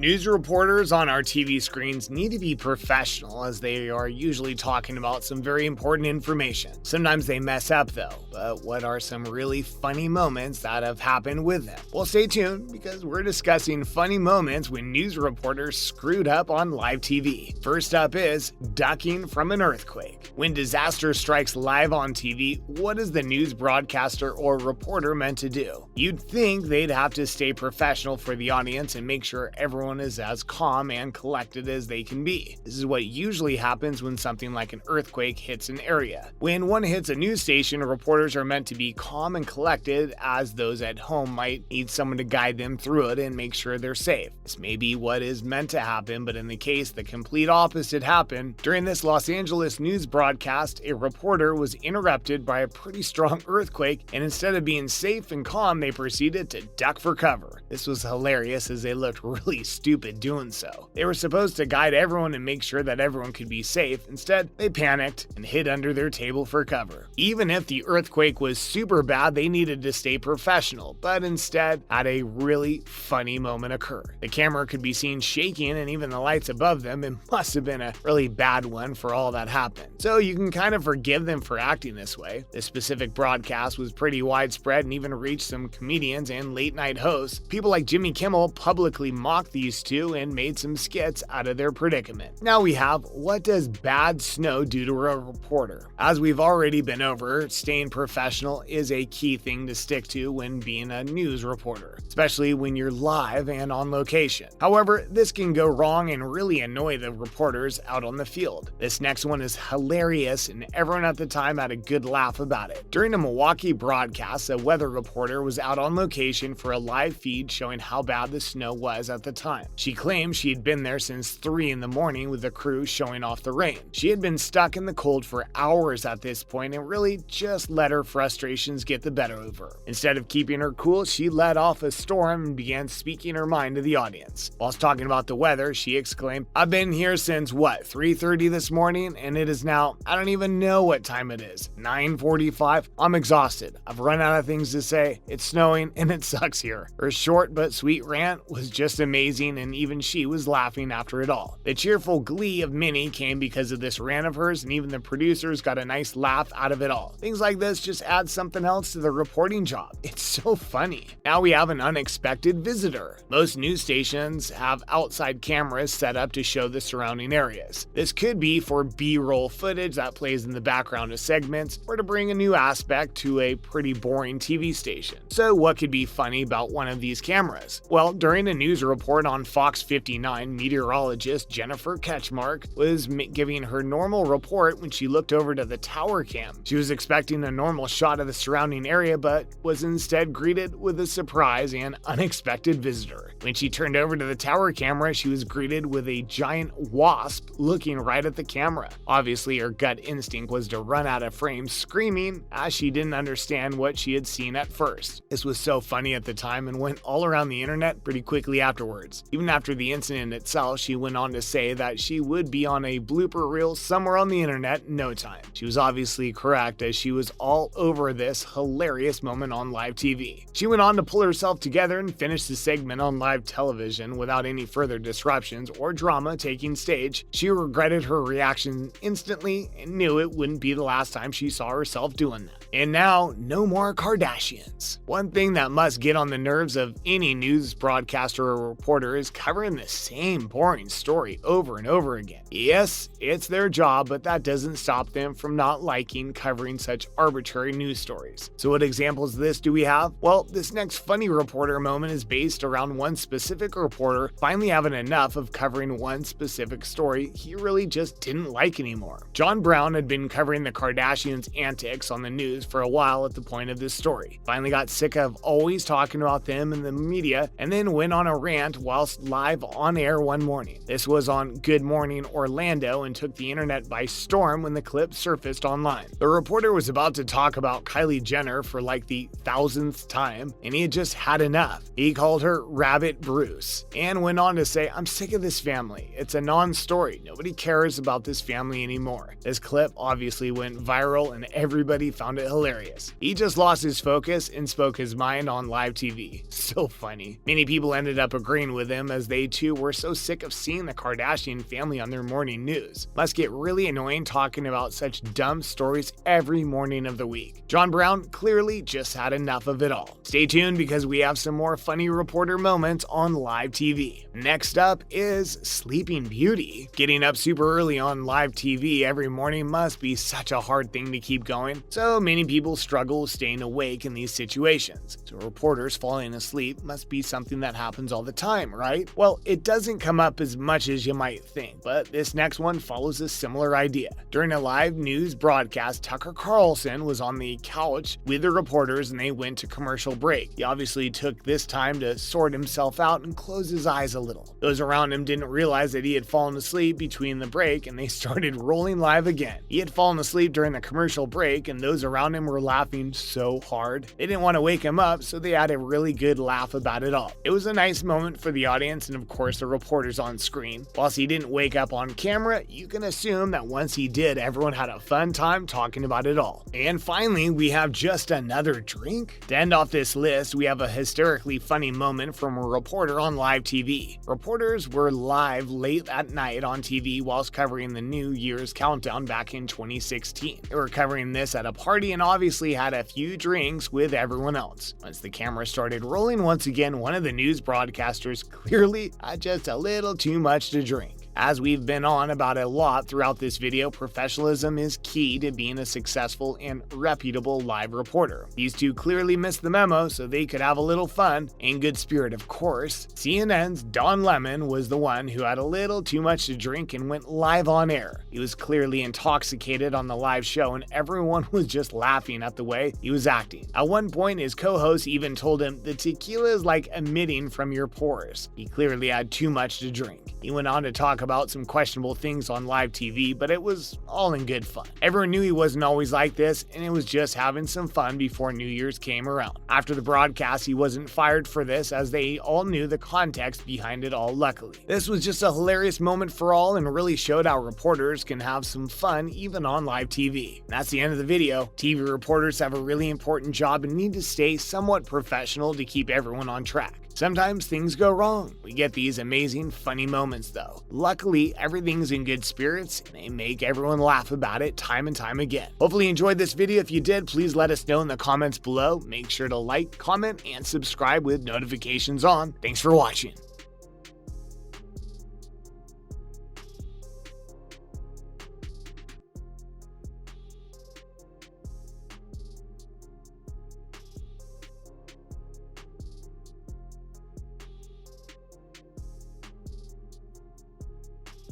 News reporters on our TV screens need to be professional as they are usually talking about some very important information. Sometimes they mess up though, but what are some really funny moments that have happened with them? Well, stay tuned because we're discussing funny moments when news reporters screwed up on live TV. First up is ducking from an earthquake. When disaster strikes live on TV, what is the news broadcaster or reporter meant to do? You'd think they'd have to stay professional for the audience and make sure everyone is as calm and collected as they can be. This is what usually happens when something like an earthquake hits an area. When one hits a news station, reporters are meant to be calm and collected, as those at home might need someone to guide them through it and make sure they're safe. This may be what is meant to happen, but in the case the complete opposite happened, during this Los Angeles news broadcast, a reporter was interrupted by a pretty strong earthquake, and instead of being safe and calm, they proceeded to duck for cover. This was hilarious as they looked really stupid doing so. They were supposed to guide everyone and make sure that everyone could be safe. Instead, they panicked and hid under their table for cover. Even if the earthquake was super bad, they needed to stay professional, but instead had a really funny moment occur. The camera could be seen shaking and even the lights above them. It must have been a really bad one for all that happened. So you can kind of forgive them for acting this way. This specific broadcast was pretty widespread and even reached some comedians and late night hosts. People like Jimmy Kimmel publicly mocked these two and made some skits out of their predicament. Now we have, what does bad snow do to a reporter? As we've already been over, staying professional is a key thing to stick to when being a news reporter, especially when you're live and on location. However, this can go wrong and really annoy the reporters out on the field. This next one is hilarious and everyone at the time had a good laugh about it. During a Milwaukee broadcast, a weather reporter was out on location for a live feed showing how bad the snow was at the time. She claimed she had been there since 3 a.m. with the crew showing off the rain. She had been stuck in the cold for hours at this point and really just let her frustrations get the better of her. Instead of keeping her cool, she let off a storm and began speaking her mind to the audience. Whilst talking about the weather, she exclaimed, "I've been here since 3:30 this morning, and it is now, I don't even know what time it is, 9:45. I'm exhausted. I've run out of things to say. It's snowing and it sucks here." Her short but sweet rant was just amazing, and even she was laughing after it all. The cheerful glee of many came because of this rant of hers, and even the producers got a nice laugh out of it all. Things like this just add something else to the reporting job. It's so funny. Now we have an unexpected visitor. Most news stations have outside cameras set up to show the surrounding areas. This could be for B-roll footage that plays in the background of segments, or to bring a new aspect to a pretty boring TV station. So what could be funny about one of these cameras? Well, during a news report on Fox 59, meteorologist Jennifer Ketchmark was giving her normal report when she looked over to the tower cam. She was expecting a normal shot of the surrounding area, but was instead greeted with a surprise and unexpected visitor. When she turned over to the tower camera, she was greeted with a giant wasp looking right at the camera. Obviously, her gut instinct was to run out of frame screaming, as she didn't understand what she had seen at first. This was so funny at the time and went all around the internet pretty quickly afterwards. Even after the incident itself, she went on to say that she would be on a blooper reel somewhere on the internet in no time. She was obviously correct, as she was all over this hilarious moment on live TV. She went on to pull herself together and finish the segment on live television without any further disruptions or drama taking stage. She regretted her reaction instantly and knew it wouldn't be the last time she saw herself doing that. And now, no more Kardashians. One thing that must get on the nerves of any news broadcaster or reporter is covering the same boring story over and over again. Yes, it's their job, but that doesn't stop them from not liking covering such arbitrary news stories. So what examples of this do we have? Well, this next funny reporter moment is based around one specific reporter finally having enough of covering one specific story he really just didn't like anymore. John Brown had been covering the Kardashians' antics on the news for a while at the point of this story. Finally got sick of always talking about them in the media, and then went on a rant whilst live on air one morning. This was on Good Morning Orlando and took the internet by storm when the clip surfaced online. The reporter was about to talk about Kylie Jenner for like the 1000th time, and he had just had enough. He called her Rabbit Bruce, and went on to say, "I'm sick of this family. It's a non-story. Nobody cares about this family anymore." This clip obviously went viral and everybody found it hilarious. He just lost his focus and spoke his mind on live TV. So funny. Many people ended up agreeing with them as they too were so sick of seeing the Kardashian family on their morning news. Must get really annoying talking about such dumb stories every morning of the week. John Brown clearly just had enough of it all. Stay tuned because we have some more funny reporter moments on live TV. Next up is Sleeping Beauty. Getting up super early on live TV every morning must be such a hard thing to keep going, so many people struggle staying awake in these situations. So reporters falling asleep must be something that happens all the time, right? Well, it doesn't come up as much as you might think, but this next one follows a similar idea. During a live news broadcast, Tucker Carlson was on the couch with the reporters and they went to commercial break. He obviously took this time to sort himself out and close his eyes a little. Those around him didn't realize that he had fallen asleep between the break and they started rolling live again. He had fallen asleep during the commercial break and those around him were laughing so hard. They didn't want to wake him up, so they had a really good laugh about it all. It was a nice moment for the audience and of course the reporters on screen. Whilst he didn't wake up on camera, you can assume that once he did, everyone had a fun time talking about it all. And finally, we have just another drink. To end off this list, we have a hysterically funny moment from a reporter on live TV. Reporters were live late at night on TV whilst covering the New Year's countdown back in 2016. They were covering this at a party and obviously had a few drinks with everyone else. Once the camera started rolling once again, one of the news broadcasters clearly had just a little too much to drink. As we've been on about a lot throughout this video, professionalism is key to being a successful and reputable live reporter. These two clearly missed the memo so they could have a little fun, in good spirit of course. CNN's Don Lemon was the one who had a little too much to drink and went live on air. He was clearly intoxicated on the live show and everyone was just laughing at the way he was acting. At one point, his co-host even told him the tequila is like emitting from your pores. He clearly had too much to drink. He went on to talk about some questionable things on live TV, but it was all in good fun. Everyone knew he wasn't always like this, and it was just having some fun before New Year's came around. After the broadcast, he wasn't fired for this, as they all knew the context behind it all, luckily. This was just a hilarious moment for all and really showed how reporters can have some fun even on live TV. And that's the end of the video. TV reporters have a really important job and need to stay somewhat professional to keep everyone on track. Sometimes things go wrong. We get these amazing, funny moments though. Luckily, everything's in good spirits and they make everyone laugh about it time and time again. Hopefully you enjoyed this video. If you did, please let us know in the comments below. Make sure to like, comment, and subscribe with notifications on. Thanks for watching.